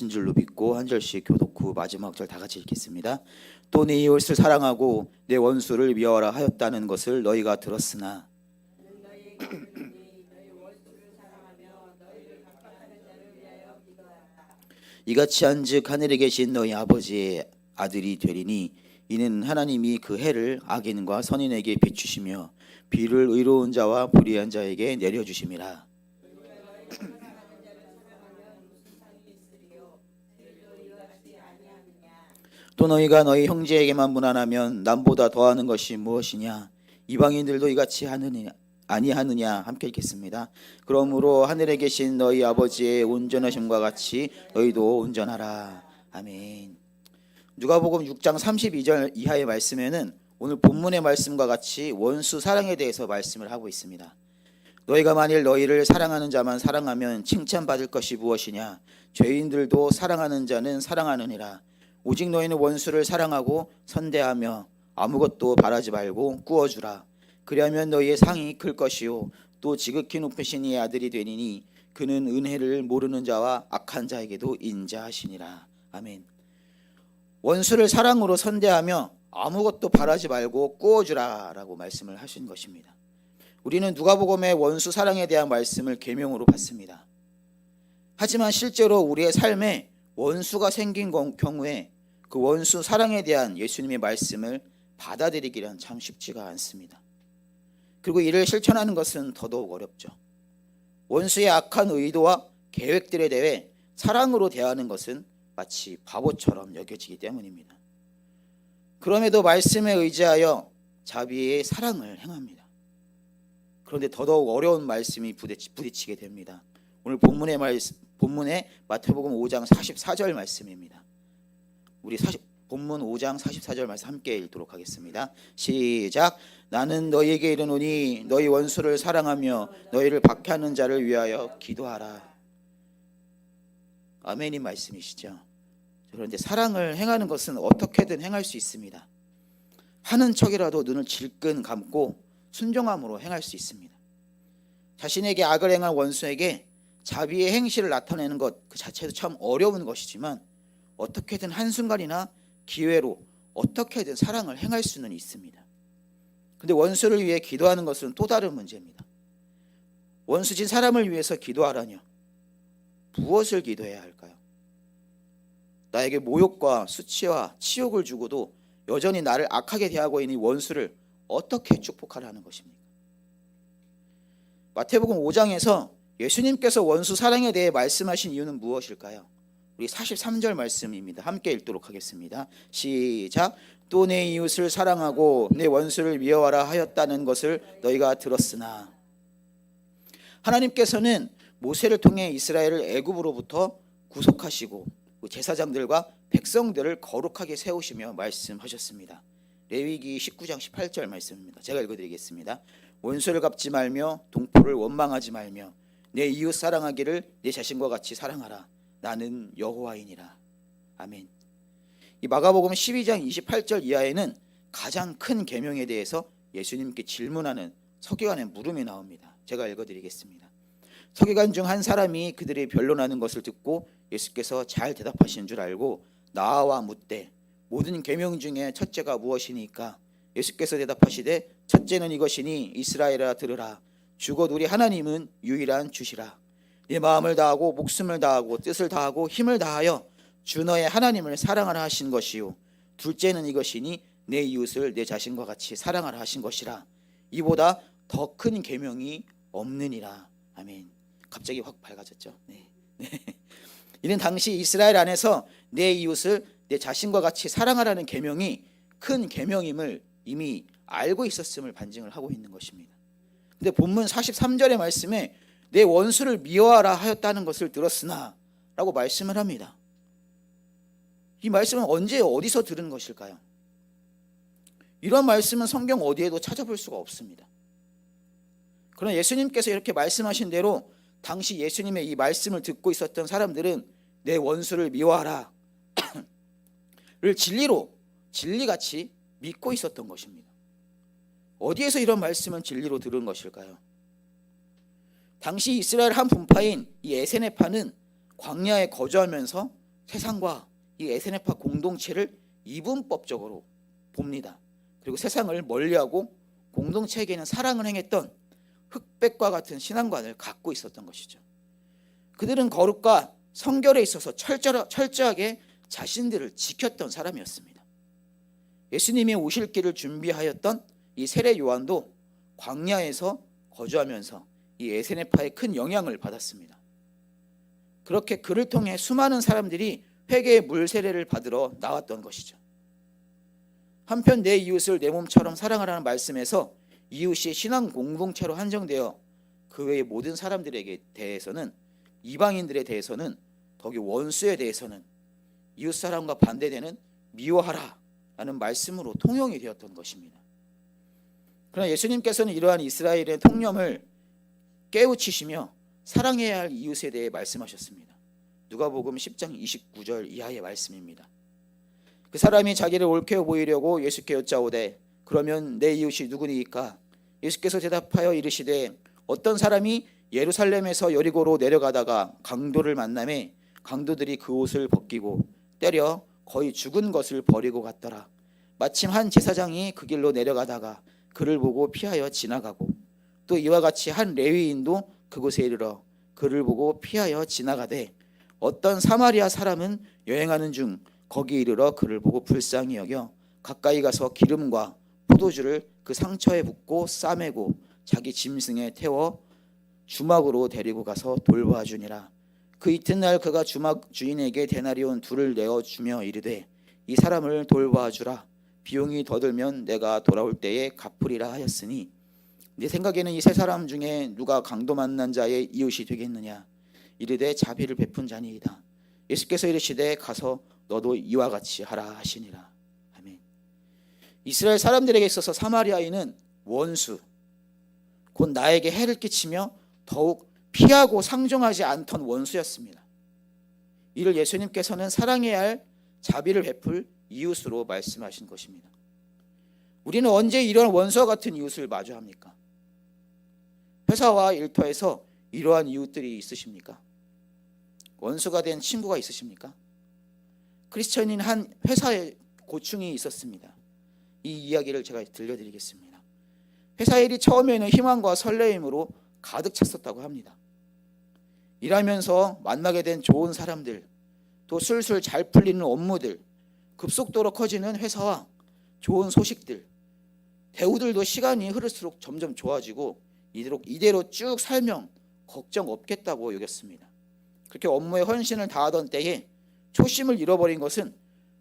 줄로 믿고 한 절씩 교독 후 마지막 절 다 같이 읽겠습니다. 또 네 이웃을 사랑하고 내 원수를 미워하라 하였다는 것을 너희가 들었으나 이같이 한즉 하늘에 계신 너희 아버지의 아들이 되리니 이는 하나님이 그 해를 악인과 선인에게 비추시며 비를 의로운 자와 불의한 자에게 내려주심이라. 또 너희가 너희 형제에게만 무난하면 남보다 더하는 것이 무엇이냐? 이방인들도 이같이 아니하느냐? 함께 읽겠습니다. 그러므로 하늘에 계신 너희 아버지의 온전하심과 같이 너희도 온전하라. 아멘. 누가복음 6장 32절 이하의 말씀에는 오늘 본문의 말씀과 같이 원수 사랑에 대해서 말씀을 하고 있습니다. 너희가 만일 너희를 사랑하는 자만 사랑하면 칭찬받을 것이 무엇이냐? 죄인들도 사랑하는 자는 사랑하느니라. 오직 너희는 원수를 사랑하고 선대하며 아무것도 바라지 말고 꾸어주라. 그리하면 너희의 상이 클 것이요 또 지극히 높으신 이의 아들이 되니니 그는 은혜를 모르는 자와 악한 자에게도 인자하시니라. 아멘. 원수를 사랑으로 선대하며 아무것도 바라지 말고 꾸어주라 라고 말씀을 하신 것입니다. 우리는 누가복음의 원수 사랑에 대한 말씀을 계명으로 받습니다. 하지만 실제로 우리의 삶에 원수가 생긴 경우에 그 원수 사랑에 대한 예수님의 말씀을 받아들이기란 참 쉽지가 않습니다. 그리고 이를 실천하는 것은 더더욱 어렵죠. 원수의 악한 의도와 계획들에 대해 사랑으로 대하는 것은 마치 바보처럼 여겨지기 때문입니다. 그럼에도 말씀에 의지하여 자비의 사랑을 행합니다. 그런데 더더욱 어려운 말씀이 부딪히게 됩니다. 오늘 본문의 마태복음 5장 44절 말씀입니다. 우리 본문 5장 44절 말씀 함께 읽도록 하겠습니다. 시작. 나는 너희에게 이르노니 너희 원수를 사랑하며 너희를 박해하는 자를 위하여 기도하라. 아멘인 말씀이시죠. 그런데 사랑을 행하는 것은 어떻게든 행할 수 있습니다. 하는 척이라도 눈을 질끈 감고 순종함으로 행할 수 있습니다. 자신에게 악을 행한 원수에게 자비의 행실을 나타내는 것 그 자체도 참 어려운 것이지만 어떻게든 한순간이나 기회로 어떻게든 사랑을 행할 수는 있습니다. 그런데 원수를 위해 기도하는 것은 또 다른 문제입니다. 원수진 사람을 위해서 기도하라뇨. 무엇을 기도해야 할까요? 나에게 모욕과 수치와 치욕을 주고도 여전히 나를 악하게 대하고 있는 이 원수를 어떻게 축복하라는 것입니까? 마태복음 5장에서 예수님께서 원수 사랑에 대해 말씀하신 이유는 무엇일까요? 우리 43절 말씀입니다. 함께 읽도록 하겠습니다. 시작. 또 내 이웃을 사랑하고 내 원수를 미워하라 하였다는 것을 너희가 들었으나. 하나님께서는 모세를 통해 이스라엘을 애굽으로부터 구속하시고 제사장들과 백성들을 거룩하게 세우시며 말씀하셨습니다. 레위기 19장 18절 말씀입니다. 제가 읽어드리겠습니다. 원수를 갚지 말며 동포를 원망하지 말며 내 이웃 사랑하기를 내 자신과 같이 사랑하라. 나는 여호와이니라. 아멘. 이 마가복음 12장 28절 이하에는 가장 큰 계명에 대해서 예수님께 질문하는 서기관의 물음이 나옵니다. 제가 읽어드리겠습니다. 서기관 중 한 사람이 그들의 변론하는 것을 듣고 예수께서 잘 대답하신 줄 알고 나와 묻되 모든 계명 중에 첫째가 무엇이니까? 예수께서 대답하시되 첫째는 이것이니 이스라엘아 들으라. 주곧 우리 하나님은 유일한 주시라. 네 마음을 다하고 목숨을 다하고 뜻을 다하고 힘을 다하여 주 너의 하나님을 사랑하라 하신 것이요 둘째는 이것이니 내 이웃을 내 자신과 같이 사랑하라 하신 것이라. 이보다 더 큰 계명이 없느니라. 아멘. 갑자기 확 밝아졌죠. 네. 이는 당시 이스라엘 안에서 내 이웃을 내 자신과 같이 사랑하라는 계명이 큰 계명임을 이미 알고 있었음을 반증을 하고 있는 것입니다. 근데 본문 43절의 말씀에 내 원수를 미워하라 하였다는 것을 들었으나 라고 말씀을 합니다. 이 말씀은 언제 어디서 들은 것일까요? 이런 말씀은 성경 어디에도 찾아볼 수가 없습니다. 그러나 예수님께서 이렇게 말씀하신 대로 당시 예수님의 이 말씀을 듣고 있었던 사람들은 내 원수를 미워하라 를 진리같이 믿고 있었던 것입니다. 어디에서 이런 말씀은 진리로 들은 것일까요? 당시 이스라엘 한 분파인 이 에세네파는 광야에 거주하면서 세상과 이 에세네파 공동체를 이분법적으로 봅니다. 그리고 세상을 멀리하고 공동체에게는 사랑을 행했던 흑백과 같은 신앙관을 갖고 있었던 것이죠. 그들은 거룩과 성결에 있어서 철저하게 자신들을 지켰던 사람이었습니다. 예수님이 오실 길을 준비하였던 이 세례 요한도 광야에서 거주하면서 이 에세네파의 큰 영향을 받았습니다. 그렇게 그를 통해 수많은 사람들이 회개의 물 세례를 받으러 나왔던 것이죠. 한편 내 이웃을 내 몸처럼 사랑하라는 말씀에서 이웃이 신앙 공동체로 한정되어 그 외의 모든 사람들에게 대해서는, 이방인들에 대해서는, 더기 원수에 대해서는 이웃 사람과 반대되는 미워하라 라는 말씀으로 통용이 되었던 것입니다. 그러나 예수님께서는 이러한 이스라엘의 통념을 깨우치시며 사랑해야 할 이웃에 대해 말씀하셨습니다. 누가복음 10장 29절 이하의 말씀입니다. 그 사람이 자기를 옳게 보이려고 예수께 여짜오되 그러면 내 이웃이 누구니이까? 예수께서 대답하여 이르시되 어떤 사람이 예루살렘에서 여리고로 내려가다가 강도를 만나매 강도들이 그 옷을 벗기고 때려 거의 죽은 것을 버리고 갔더라. 마침 한 제사장이 그 길로 내려가다가 그를 보고 피하여 지나가고 또 이와 같이 한 레위인도 그곳에 이르러 그를 보고 피하여 지나가되 어떤 사마리아 사람은 여행하는 중 거기 이르러 그를 보고 불쌍히 여겨 가까이 가서 기름과 포도주를 그 상처에 붓고 싸매고 자기 짐승에 태워 주막으로 데리고 가서 돌봐주니라. 그 이튿날 그가 주막 주인에게 데나리온 2를 내어주며 이르되 이 사람을 돌봐주라. 비용이 더 들면 내가 돌아올 때에 갚으리라 하였으니 내 생각에는 이 세 사람 중에 누가 강도 만난 자의 이웃이 되겠느냐? 이르되 자비를 베푼 자니이다. 예수께서 이르시되 가서 너도 이와 같이 하라 하시니라. 아멘. 이스라엘 사람들에게 있어서 사마리아인은 원수, 곧 나에게 해를 끼치며 더욱 피하고 상종하지 않던 원수였습니다. 이를 예수님께서는 사랑해야 할 자비를 베풀 이웃으로 말씀하신 것입니다. 우리는 언제 이런 원수와 같은 이웃을 마주합니까? 회사와 일터에서 이러한 이웃들이 있으십니까? 원수가 된 친구가 있으십니까? 크리스천인 한 회사에 고충이 있었습니다. 이 이야기를 제가 들려드리겠습니다. 회사 일이 처음에는 희망과 설레임으로 가득 찼었다고 합니다. 일하면서 만나게 된 좋은 사람들, 또 술술 잘 풀리는 업무들, 급속도로 커지는 회사와 좋은 소식들, 배우들도 시간이 흐를수록 점점 좋아지고 이대로 쭉 살면 걱정 없겠다고 여겼습니다. 그렇게 업무에 헌신을 다하던 때에 초심을 잃어버린 것은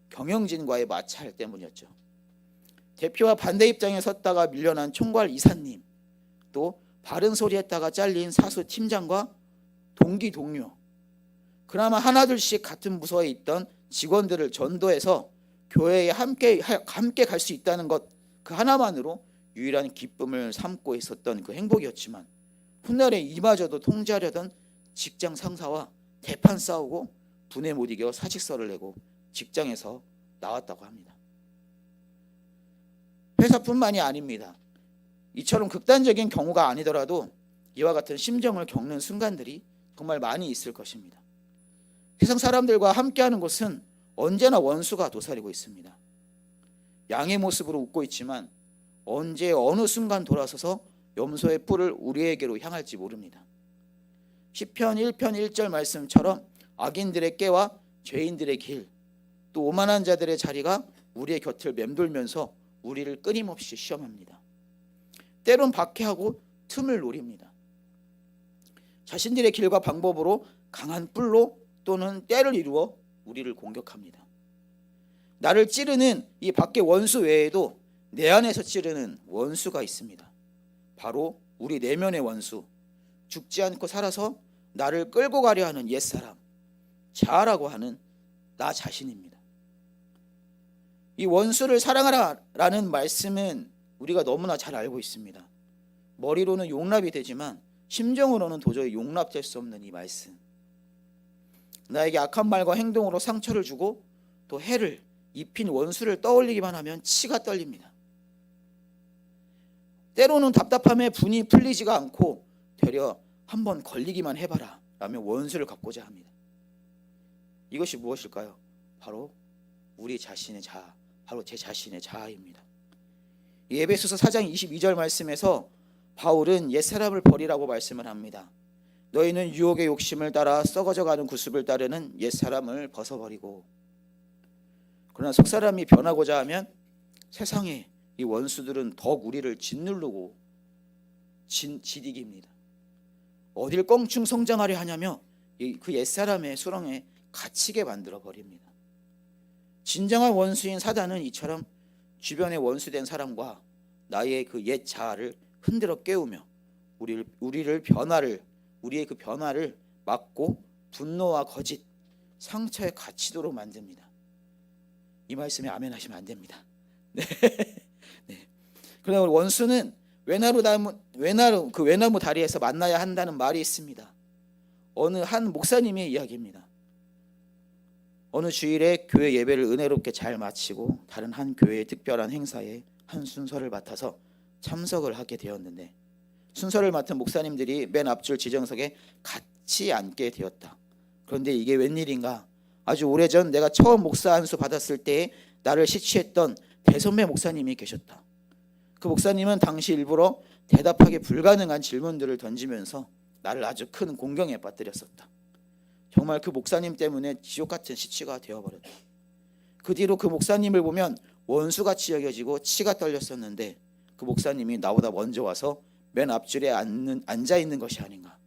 경영진과의 마찰 때문이었죠. 대표와 반대 입장에 섰다가 밀려난 총괄 이사님, 또 바른 소리 했다가 잘린 사수 팀장과 동기 동료, 그나마 하나둘씩 같은 부서에 있던 직원들을 전도해서 교회에 함께 갈 수 있다는 것, 그 하나만으로 유일한 기쁨을 삼고 있었던 그 행복이었지만 훗날에 이마저도 통제하려던 직장 상사와 대판 싸우고 분에 못 이겨 사직서를 내고 직장에서 나왔다고 합니다. 회사뿐만이 아닙니다. 이처럼 극단적인 경우가 아니더라도 이와 같은 심정을 겪는 순간들이 정말 많이 있을 것입니다. 세상 사람들과 함께하는 곳은 언제나 원수가 도사리고 있습니다. 양의 모습으로 웃고 있지만 언제 어느 순간 돌아서서 염소의 뿔을 우리에게로 향할지 모릅니다. 시편 1편 1절 말씀처럼 악인들의 꾀와 죄인들의 길, 또 오만한 자들의 자리가 우리의 곁을 맴돌면서 우리를 끊임없이 시험합니다. 때론 박해하고 틈을 노립니다. 자신들의 길과 방법으로 강한 뿔로 또는 때를 이루어 우리를 공격합니다. 나를 찌르는 이 밖의 원수 외에도 내 안에서 찌르는 원수가 있습니다. 바로 우리 내면의 원수, 죽지 않고 살아서 나를 끌고 가려 하는 옛사람, 자아라고 하는 나 자신입니다. 이 원수를 사랑하라라는 말씀은 우리가 너무나 잘 알고 있습니다. 머리로는 용납이 되지만 심정으로는 도저히 용납될 수 없는 이 말씀. 나에게 악한 말과 행동으로 상처를 주고 또 해를 입힌 원수를 떠올리기만 하면 치가 떨립니다. 때로는 답답함에 분이 풀리지가 않고 되려 한번 걸리기만 해봐라 라며 원수를 갚고자 합니다. 이것이 무엇일까요? 바로 우리 자신의 자아, 바로 제 자신의 자아입니다. 에베소서 4장 22절 말씀에서 바울은 옛사람을 버리라고 말씀을 합니다. 너희는 유혹의 욕심을 따라 썩어져가는 구습을 따르는 옛사람을 벗어버리고. 그러나 속사람이 변하고자 하면 세상에 이 원수들은 더욱 우리를 짓누르고 지디깁니다. 어딜 껑충 성장하려 하냐며 그 옛사람의 수렁에 갇히게 만들어 버립니다. 진정한 원수인 사단은 이처럼 주변에 원수된 사람과 나의 그 옛 자아를 흔들어 깨우며 우리의 그 변화를 막고 분노와 거짓, 상처에 갇히도록 만듭니다. 이 말씀에 아멘 하시면 안 됩니다. 네. 네. 그러나 원수는 외나무 다리에서 만나야 한다는 말이 있습니다. 어느 한 목사님의 이야기입니다. 어느 주일에 교회 예배를 은혜롭게 잘 마치고 다른 한 교회의 특별한 행사에 한 순서를 맡아서 참석을 하게 되었는데, 순서를 맡은 목사님들이 맨 앞줄 지정석에 같이 앉게 되었다. 그런데 이게 웬일인가? 아주 오래전 내가 처음 목사 안수 받았을 때에 나를 시취했던 대선배 목사님이 계셨다. 그 목사님은 당시 일부러 대답하기 불가능한 질문들을 던지면서 나를 아주 큰 공경에 빠뜨렸었다. 정말 그 목사님 때문에 지옥같은 시치가 되어버렸다. 그 뒤로 그 목사님을 보면 원수같이 여겨지고 치가 떨렸었는데, 그 목사님이 나보다 먼저 와서 맨 앞줄에 앉아있는 것이 아닌가.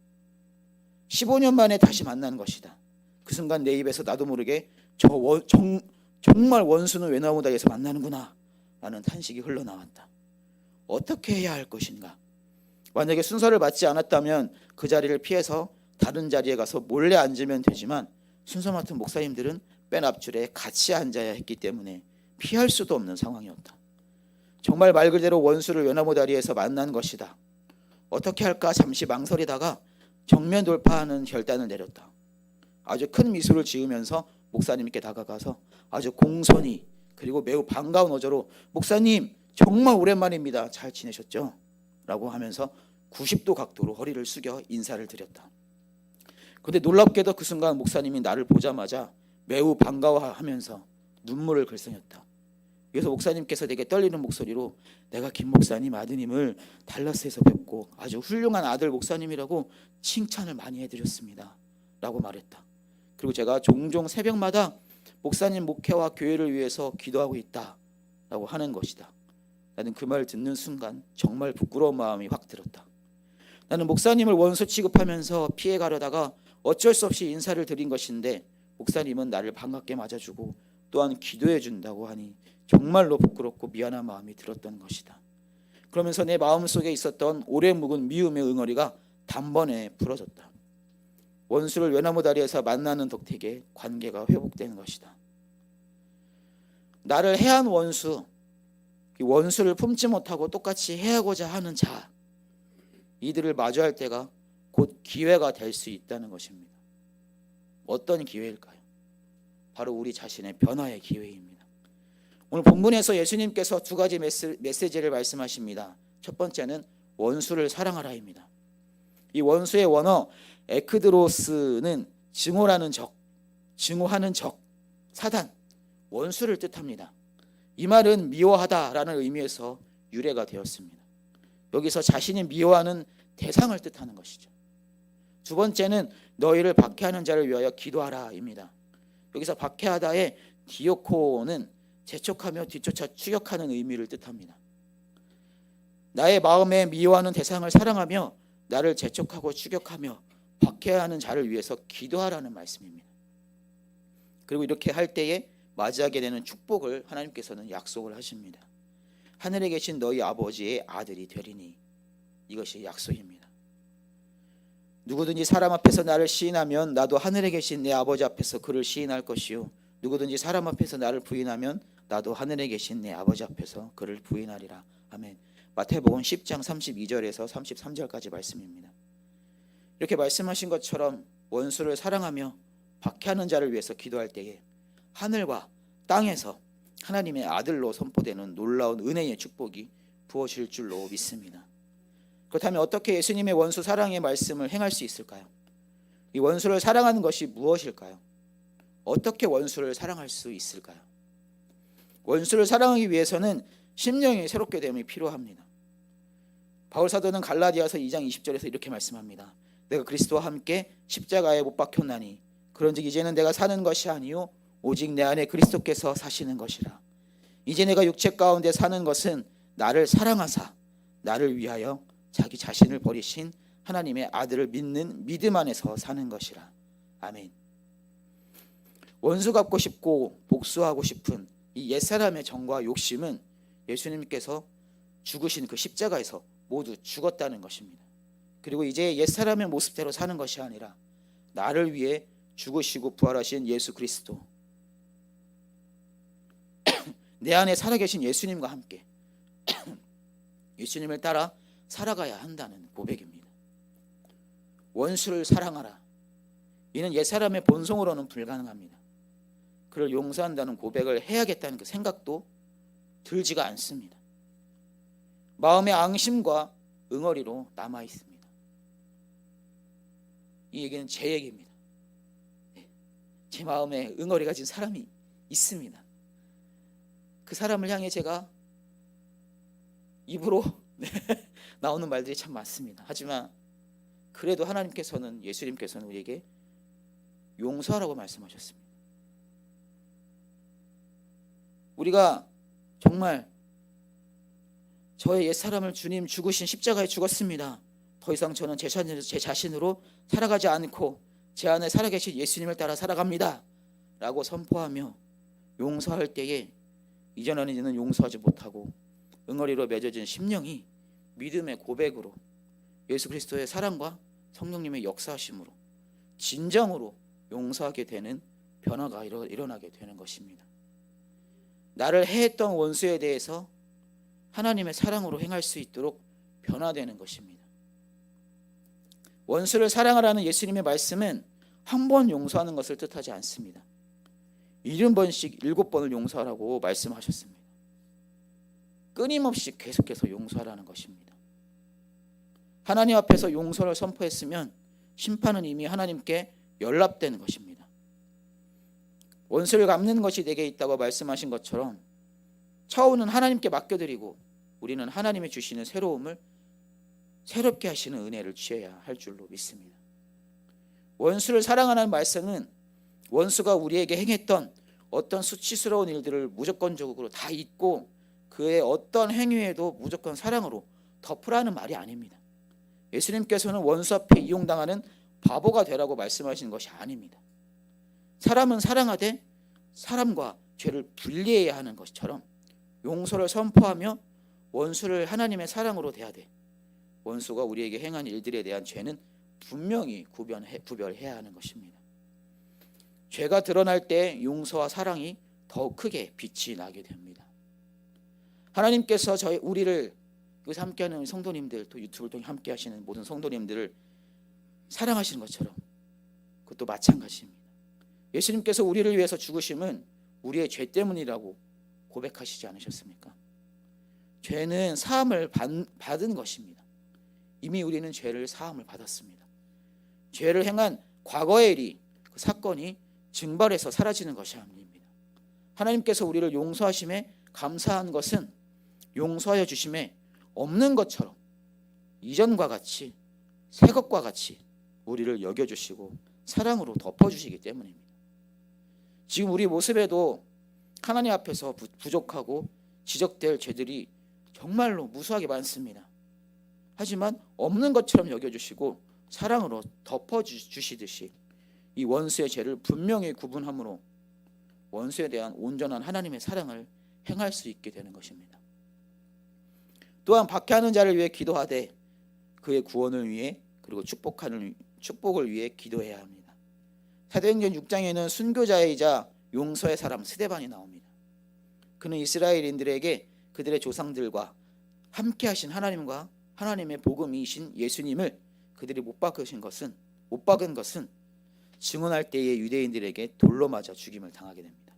15년 만에 다시 만나는 것이다. 그 순간 내 입에서 나도 모르게 정말 원수는 외나무 다리에서 만나는구나 라는 탄식이 흘러나왔다. 어떻게 해야 할 것인가? 만약에 순서를 맞지 않았다면 그 자리를 피해서 다른 자리에 가서 몰래 앉으면 되지만, 순서 맡은 목사님들은 맨 앞줄에 같이 앉아야 했기 때문에 피할 수도 없는 상황이었다. 정말 말 그대로 원수를 외나무 다리에서 만난 것이다. 어떻게 할까 잠시 망설이다가 정면 돌파하는 결단을 내렸다. 아주 큰 미소를 지으면서 목사님께 다가가서 아주 공손히 그리고 매우 반가운 어조로, 목사님 정말 오랜만입니다. 잘 지내셨죠? 라고 하면서 90도 각도로 허리를 숙여 인사를 드렸다. 그런데 놀랍게도 그 순간 목사님이 나를 보자마자 매우 반가워하면서 눈물을 글썽였다. 그래서 목사님께서 되게 떨리는 목소리로 내가 김 목사님 아드님을 달라스에서 뵙고 아주 훌륭한 아들 목사님이라고 칭찬을 많이 해드렸습니다 라고 말했다. 그리고 제가 종종 새벽마다 목사님 목회와 교회를 위해서 기도하고 있다 라고 하는 것이다. 나는 그 말 듣는 순간 정말 부끄러운 마음이 확 들었다. 나는 목사님을 원수 취급하면서 피해가려다가 어쩔 수 없이 인사를 드린 것인데, 목사님은 나를 반갑게 맞아주고 또한 기도해 준다고 하니 정말로 부끄럽고 미안한 마음이 들었던 것이다. 그러면서 내 마음속에 있었던 오래 묵은 미움의 응어리가 단번에 풀어졌다. 원수를 외나무 다리에서 만나는 덕택에 관계가 회복되는 것이다. 나를 해한 원수, 이 원수를 품지 못하고 똑같이 해하고자 하는 자, 이들을 마주할 때가 곧 기회가 될 수 있다는 것입니다. 어떤 기회일까요? 바로 우리 자신의 변화의 기회입니다. 오늘 본문에서 예수님께서 두 가지 메시지를 말씀하십니다. 첫 번째는 원수를 사랑하라입니다. 이 원수의 원어 에크드로스는 증오하는 적, 사단, 원수를 뜻합니다. 이 말은 미워하다라는 의미에서 유래가 되었습니다. 여기서 자신이 미워하는 대상을 뜻하는 것이죠. 두 번째는 너희를 박해하는 자를 위하여 기도하라입니다. 여기서 박해하다의 디오코는 재촉하며 뒤쫓아 추격하는 의미를 뜻합니다. 나의 마음에 미워하는 대상을 사랑하며 나를 재촉하고 추격하며 박해하는 자를 위해서 기도하라는 말씀입니다. 그리고 이렇게 할 때에 맞이하게 되는 축복을 하나님께서는 약속을 하십니다. 하늘에 계신 너희 아버지의 아들이 되리니, 이것이 약속입니다. 누구든지 사람 앞에서 나를 시인하면 나도 하늘에 계신 내 아버지 앞에서 그를 시인할 것이요, 누구든지 사람 앞에서 나를 부인하면 나도 하늘에 계신 내 아버지 앞에서 그를 부인하리라. 아멘. 마태복음 10장 32절에서 33절까지 말씀입니다. 이렇게 말씀하신 것처럼 원수를 사랑하며 박해하는 자를 위해서 기도할 때에 하늘과 땅에서 하나님의 아들로 선포되는 놀라운 은혜의 축복이 부어질 줄로 믿습니다. 그렇다면 어떻게 예수님의 원수 사랑의 말씀을 행할 수 있을까요? 이 원수를 사랑하는 것이 무엇일까요? 어떻게 원수를 사랑할 수 있을까요? 원수를 사랑하기 위해서는 심령이 새롭게 됨이 필요합니다. 바울 사도는 갈라디아서 2장 20절에서 이렇게 말씀합니다. 내가 그리스도와 함께 십자가에 못 박혔나니 그런즉 이제는 내가 사는 것이 아니요 오직 내 안에 그리스도께서 사시는 것이라. 이제 내가 육체 가운데 사는 것은 나를 사랑하사 나를 위하여 자기 자신을 버리신 하나님의 아들을 믿는 믿음 안에서 사는 것이라. 아멘. 원수 갚고 싶고 복수하고 싶은 이 옛사람의 정과 욕심은 예수님께서 죽으신 그 십자가에서 모두 죽었다는 것입니다. 그리고 이제 옛사람의 모습대로 사는 것이 아니라 나를 위해 죽으시고 부활하신 예수 그리스도, 내 안에 살아계신 예수님과 함께 예수님을 따라 살아가야 한다는 고백입니다. 원수를 사랑하라. 이는 옛사람의 본성으로는 불가능합니다. 그를 용서한다는 고백을 해야겠다는 그 생각도 들지가 않습니다. 마음의 앙심과 응어리로 남아 있습니다. 이 얘기는 제 얘기입니다. 제 마음에 응어리 가진 사람이 있습니다. 그 사람을 향해 제가 입으로 나오는 말들이 참 많습니다. 하지만 그래도 하나님께서는, 예수님께서는 우리에게 용서하라고 말씀하셨습니다. 우리가 정말 저의 옛사람을 주님 죽으신 십자가에 죽었습니다. 더 이상 저는 제 자신으로 살아가지 않고 제 안에 살아계신 예수님을 따라 살아갑니다 라고 선포하며 용서할 때에 이전에는 이제는 용서하지 못하고 응어리로 맺어진 심령이 믿음의 고백으로 예수 그리스도의 사랑과 성령님의 역사하심으로 진정으로 용서하게 되는 변화가 일어나게 되는 것입니다. 나를 해했던 원수에 대해서 하나님의 사랑으로 행할 수 있도록 변화되는 것입니다. 원수를 사랑하라는 예수님의 말씀은 한 번 용서하는 것을 뜻하지 않습니다. 70번씩 7번을 용서하라고 말씀하셨습니다. 끊임없이 계속해서 용서하라는 것입니다. 하나님 앞에서 용서를 선포했으면 심판은 이미 하나님께 연락된 것입니다. 원수를 갚는 것이 내게 있다고 말씀하신 것처럼 처우는 하나님께 맡겨드리고 우리는 하나님이 주시는 새로움을 새롭게 하시는 은혜를 취해야 할 줄로 믿습니다. 원수를 사랑하는 말씀은 원수가 우리에게 행했던 어떤 수치스러운 일들을 무조건적으로 다 잊고 그의 어떤 행위에도 무조건 사랑으로 덮으라는 말이 아닙니다. 예수님께서는 원수 앞에 이용당하는 바보가 되라고 말씀하시는 것이 아닙니다. 사람은 사랑하되 사람과 죄를 분리해야 하는 것처럼 용서를 선포하며 원수를 하나님의 사랑으로 대하되 원수가 우리에게 행한 일들에 대한 죄는 분명히 구별해야 하는 것입니다. 죄가 드러날 때 용서와 사랑이 더 크게 빛이 나게 됩니다. 하나님께서 우리를 여기서 함께하는 성도님들, 또 유튜브를 통해 함께하시는 모든 성도님들을 사랑하시는 것처럼 그것도 마찬가지입니다. 예수님께서 우리를 위해서 죽으심은 우리의 죄 때문이라고 고백하시지 않으셨습니까? 죄는 사함을 받은 것입니다. 이미 우리는 죄를 사함을 받았습니다. 죄를 행한 과거의 일이, 그 사건이 증발해서 사라지는 것이 아닙니다. 하나님께서 우리를 용서하심에 감사한 것은 용서하여 주심에 없는 것처럼 이전과 같이 새 것과 같이 우리를 여겨주시고 사랑으로 덮어주시기 때문입니다. 지금 우리 모습에도 하나님 앞에서 부족하고 지적될 죄들이 정말로 무수하게 많습니다. 하지만 없는 것처럼 여겨주시고 사랑으로 덮어주시듯이 이 원수의 죄를 분명히 구분함으로 원수에 대한 온전한 하나님의 사랑을 행할 수 있게 되는 것입니다. 또한 박해하는 자를 위해 기도하되 그의 구원을 위해 그리고 축복을 위해 기도해야 합니다. 사도행전 6장에는 순교자이자 용서의 사람 스데반이 나옵니다. 그는 이스라엘인들에게 그들의 조상들과 함께 하신 하나님과 하나님의 복음이신 예수님을 그들이 못 박은 것은 증언할 때에 유대인들에게 돌로 맞아 죽임을 당하게 됩니다.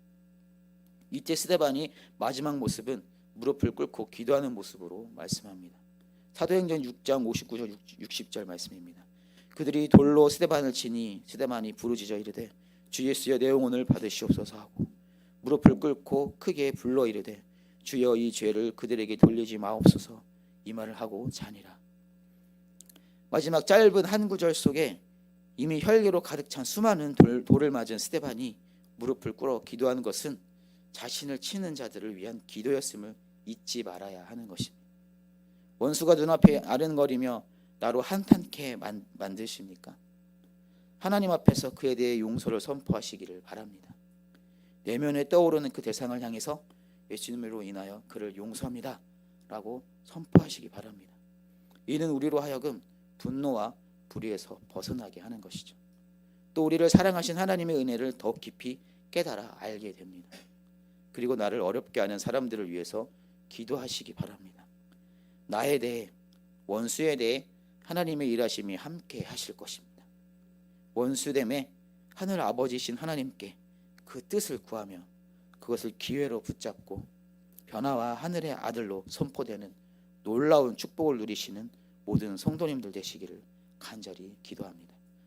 이때 스데반이 마지막 모습은 무릎을 꿇고 기도하는 모습으로 말씀합니다. 사도행전 6장 59절 60절 말씀입니다. 그들이 돌로 스데반을 치니 스데반이 부르짖어 이르되 주 예수여 내 영혼을 받으시옵소서 하고 무릎을 꿇고 크게 불러 이르되 주여 이 죄를 그들에게 돌리지 마옵소서 이 말을 하고 자니라. 마지막 짧은 한 구절 속에 이미 혈기로 가득 찬 수많은 돌을 맞은 스데반이 무릎을 꿇어 기도한 것은 자신을 치는 자들을 위한 기도였음을 잊지 말아야 하는 것입니다. 원수가 눈앞에 아른거리며 나로 한탄케 만드십니까? 하나님 앞에서 그에 대해 용서를 선포하시기를 바랍니다. 내면에 떠오르는 그 대상을 향해서 예수님으로 인하여 그를 용서합니다 라고 선포하시기 바랍니다. 이는 우리로 하여금 분노와 불의에서 벗어나게 하는 것이죠. 또 우리를 사랑하신 하나님의 은혜를 더 깊이 깨달아 알게 됩니다. 그리고 나를 어렵게 하는 사람들을 위해서 기도하시기 바랍니다. 나에 대해, 원수에 대해 하나님의 일하심이 함께 하실 것입니다. 원수됨에 하늘 아버지신 하나님께 그 뜻을 구하며 그것을 기회로 붙잡고 변화와 하늘의 아들로 선포되는 놀라운 축복을 누리시는 모든 성도님들 되시기를 간절히 기도합니다.